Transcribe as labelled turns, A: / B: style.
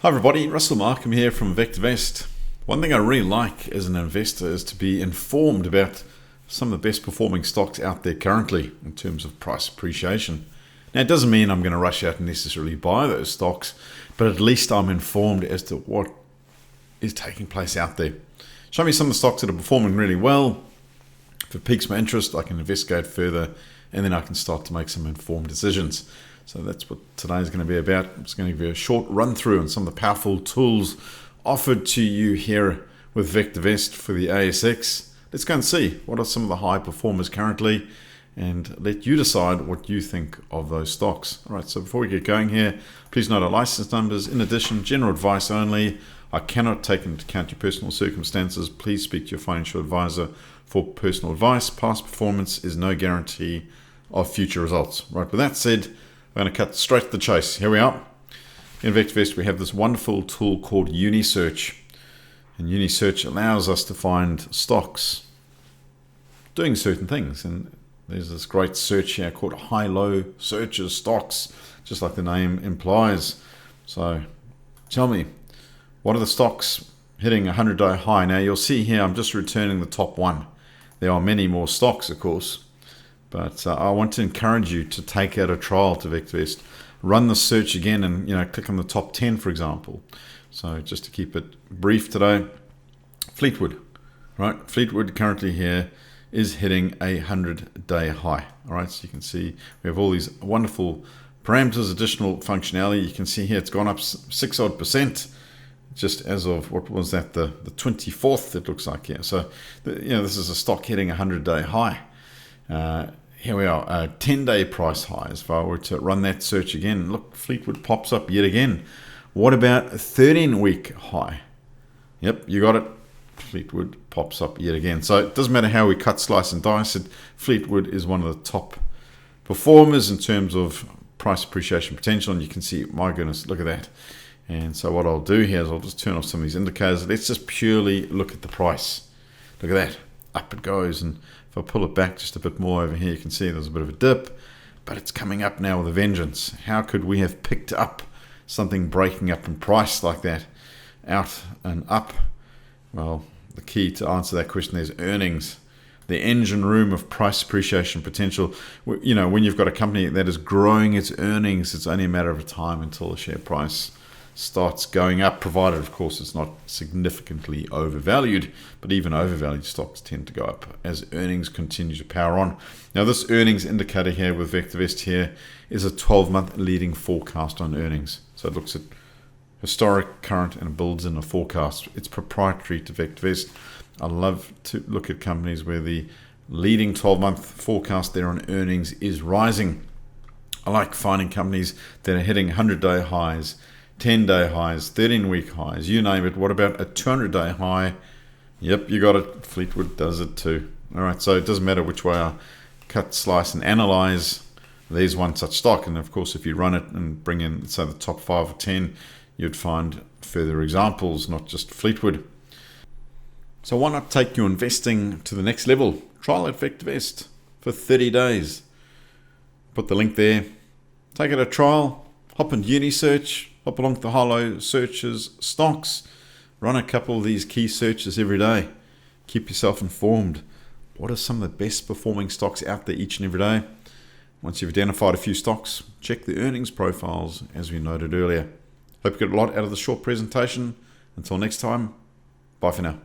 A: Hi everybody, Russell Markham here from VectorVest. One thing I really like as an investor is to be informed about some of the best performing stocks out there currently in terms of price appreciation. Now it doesn't mean I'm going to rush out and necessarily buy those stocks, but at least I'm informed as to what is taking place out there. Show me some of the stocks that are performing really well. If it piques my interest, I can investigate further and then I can start to make some informed decisions. So that's what today is going to be about. I'm just going to give you a short run through on some of the powerful tools offered to you here with VectorVest for the ASX. Let's go and see what are some of the high performers currently and let you decide what you think of those stocks. All right, so before we get going here, please note our license numbers. In addition, general advice only. I cannot take into account your personal circumstances. Please speak to your financial advisor for personal advice. Past performance is no guarantee of future results. Right, with that said, I'm going to cut straight to the chase. Here we are. In VectorVest, we have this wonderful tool called Unisearch. And Unisearch allows us to find stocks doing certain things. And there's this great search here called high-low searches stocks, just like the name implies. So tell me, what are the stocks hitting a 100-day high? Now you'll see here, I'm just returning the top one. There are many more stocks, of course. But I want to encourage you to take out a trial to VectorVest. Run the search again and click on the top 10, for example. So just to keep it brief today, Fleetwood. Right, Fleetwood currently here is hitting a 100-day high. All right, so you can see we have all these wonderful parameters, additional functionality. You can see here it's gone up 6 odd percent. Just as of, what was that, the 24th, it looks like here. So, this is a stock hitting a 100-day high. Here we are, a 10-day price high. If I were to run that search again, look, Fleetwood pops up yet again. What about a 13-week high? Yep, you got it. Fleetwood pops up yet again. So it doesn't matter how we cut, slice, and dice it. Fleetwood is one of the top performers in terms of price appreciation potential. And you can see, my goodness, look at that. And so what I'll do here is I'll just turn off some of these indicators. Let's just purely look at the price. Look at that. Up it goes. And if I pull it back just a bit more over here, you can see there's a bit of a dip, but it's coming up now with a vengeance. How could we have picked up something breaking up in price like that? Out and up. Well, the key to answer that question is earnings. The engine room of price appreciation potential. When you've got a company that is growing its earnings, it's only a matter of time until the share price starts going up, provided, of course, it's not significantly overvalued. But even overvalued stocks tend to go up as earnings continue to power on. Now, this earnings indicator here with VectorVest here is a 12-month leading forecast on earnings. So it looks at historic, current, and builds in a forecast. It's proprietary to VectorVest. I love to look at companies where the leading 12-month forecast there on earnings is rising. I like finding companies that are hitting 100-day highs, 10-day highs, 13-week highs, you name it. What about a 200-day high? Yep, you got it. Fleetwood does it too. All right, so it doesn't matter which way I cut, slice, and analyze. There's one such stock. And of course, if you run it and bring in, say, the top 5 or 10, you'd find further examples, not just Fleetwood. So why not take your investing to the next level? Trial at VectorVest for 30 days. Put the link there. Take it a trial. Hop into Unisearch. Hop along to the high-low searches, stocks. Run a couple of these key searches every day. Keep yourself informed. What are some of the best performing stocks out there each and every day? Once you've identified a few stocks, check the earnings profiles as we noted earlier. Hope you got a lot out of the short presentation. Until next time, bye for now.